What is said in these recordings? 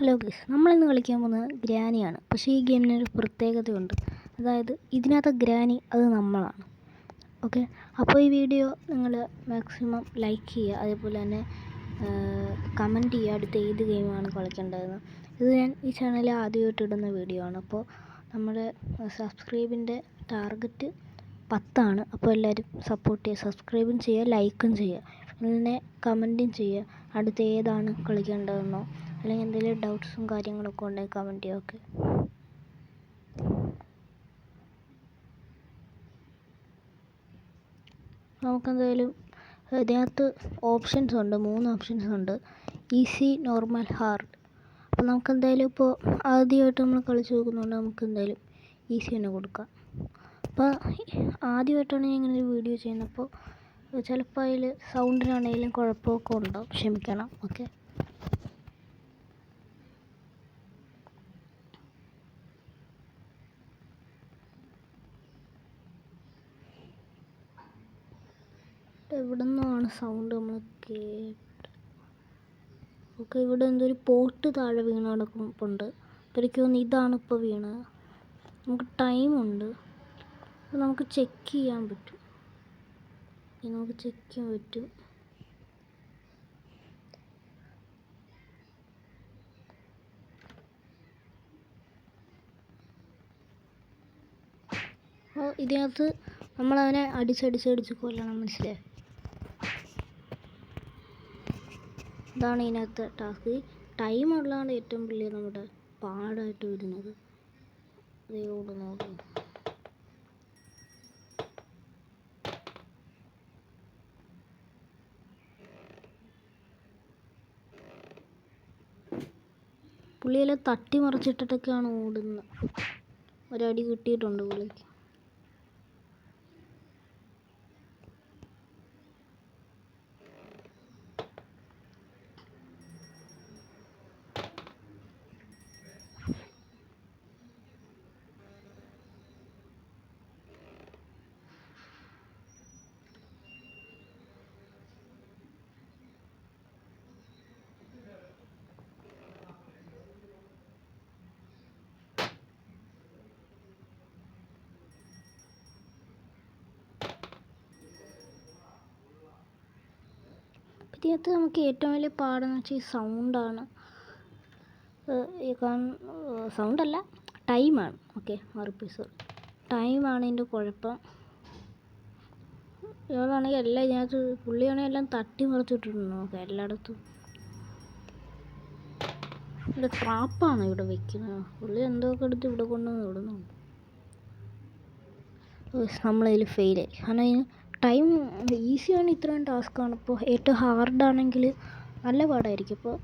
Hello guys, നമ്മളിന്ന് കളിക്കാൻ പോകുന്നത് ഗ്രാനിയാണ്. പക്ഷേ ഈ ഗെയിമിനൊരു പ്രത്യേകതയുണ്ട്. അതായത് ഇതിനകത്ത് ഗ്രാനി അത് നമ്മളാണ്. ഓക്കെ, അപ്പോൾ ഈ വീഡിയോ നിങ്ങൾ മാക്സിമം ലൈക്ക് ചെയ്യുക, അതേപോലെ തന്നെ കമൻറ്റ് ചെയ്യുക അടുത്ത ഏത് ഗെയിമാണ് കളിക്കേണ്ടതെന്ന്. ഇത് ഞാൻ ഈ ചാനലിൽ ആദ്യമായിട്ട് ഇടുന്ന വീഡിയോ ആണ്. അപ്പോൾ നമ്മുടെ സബ്സ്ക്രൈബിൻ്റെ ടാർഗറ്റ് 10 അപ്പോൾ എല്ലാവരും സപ്പോർട്ട് ചെയ്യുക, സബ്സ്ക്രൈബും ചെയ്യുക, ലൈക്കും ചെയ്യുക, പിന്നെ കമൻറ്റും ചെയ്യുക അടുത്ത ഏതാണ് കളിക്കേണ്ടതെന്നോ അല്ലെങ്കിൽ എന്തെങ്കിലും ഡൗട്ട്സും കാര്യങ്ങളൊക്കെ ഉണ്ടെങ്കിൽ കമൻറ്റ് ചെയ്യുക. ഓക്കെ, നമുക്കെന്തായാലും ഇതിനകത്ത് ഓപ്ഷൻസ് ഉണ്ട്, 3 ഓപ്ഷൻസ് ഉണ്ട്: ഈസി, നോർമൽ, ഹാർഡ്. അപ്പോൾ നമുക്കെന്തായാലും ഇപ്പോൾ ആദ്യമായിട്ട് നമ്മൾ കളിച്ച് നോക്കുന്നുണ്ട്, നമുക്കെന്തായാലും ഈസി തന്നെ കൊടുക്കാം. അപ്പോൾ ആദ്യമായിട്ടാണ് ഞാൻ ഇങ്ങനെ ഒരു വീഡിയോ ചെയ്യുന്നത്, അപ്പോൾ ചിലപ്പോൾ അതിൽ സൗണ്ടിനാണെങ്കിലും കുഴപ്പമൊക്കെ ഉണ്ടാവും, ക്ഷമിക്കണം. ഓക്കെ, എവിടെ നിന്നാണ് സൗണ്ട് നമ്മൾ കേട്ട്? ഓക്കെ, ഇവിടെ എന്തൊരു പോട്ട് താഴെ വീണ് കിടക്കുന്നുണ്ട്. അപ്പോൾ എനിക്ക് തോന്നുന്നു ഇതാണ് ഇപ്പോൾ വീണത്. നമുക്ക് ടൈമുണ്ട്, അപ്പോൾ നമുക്ക് ചെക്ക് ചെയ്യാൻ പറ്റും. അപ്പോൾ ഇതിനകത്ത് നമ്മളതിനെ അടിച്ച് കൊല്ലണം, മനസ്സിലായി? ഇതാണ് ഇതിനകത്ത് ടാസ്ക്. ടൈം ഉള്ളതാണ് ഏറ്റവും വലിയ നമ്മുടെ പാടായിട്ട് വരുന്നത്. അതോട് നോക്കും. പുള്ളിയെല്ലാം തട്ടി മറിച്ചിട്ടിട്ടൊക്കെയാണ് ഓടുന്നത്. ഒരടി കിട്ടിയിട്ടുണ്ട് പുള്ളിക്ക്. ഇതിനകത്ത് നമുക്ക് ഏറ്റവും വലിയ പാടെന്ന് വെച്ചാൽ ഈ സൗണ്ടാണ്. സൗണ്ടല്ല, ടൈമാണ്. ഓക്കെ, ടൈമാണ് ഇതിൻ്റെ കുഴപ്പം. ഇയാളാണെങ്കിൽ എല്ലാം ഇതിനകത്ത്, പുള്ളിയാണെങ്കിൽ എല്ലാം തട്ടി മറിച്ചിട്ടിട്ടുണ്ട്. ഓക്കെ, എല്ലായിടത്തും ഇവിടെ ട്രാപ്പാണ് ഇവിടെ വെക്കുന്നത്. പുള്ളി എന്തൊക്കെ എടുത്ത് ഇവിടെ കൊണ്ടുവന്ന് ഇടുന്നുണ്ട്. നമ്മളതിൽ ഫെയിലായി. കാരണം അതിന് ടൈം ഈസിയാണ്, ഇത്രയും ടാസ്ക്കാണ്. ഇപ്പോൾ ഏറ്റവും ഹാർഡാണെങ്കിൽ നല്ല പാടായിരിക്കും. അപ്പോൾ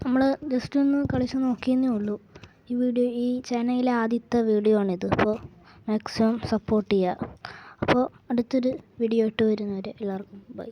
നമ്മൾ ജസ്റ്റ് ഒന്ന് കളിച്ച് നോക്കിയെന്നേ ഉള്ളൂ. ഈ ചാനലിലെ ആദ്യത്തെ വീഡിയോ ആണിത്. അപ്പോൾ മാക്സിമം സപ്പോർട്ട് ചെയ്യുക. അപ്പോൾ അടുത്തൊരു വീഡിയോ ഇട്ട് വരുന്നവരെ എല്ലാവർക്കും ബൈ.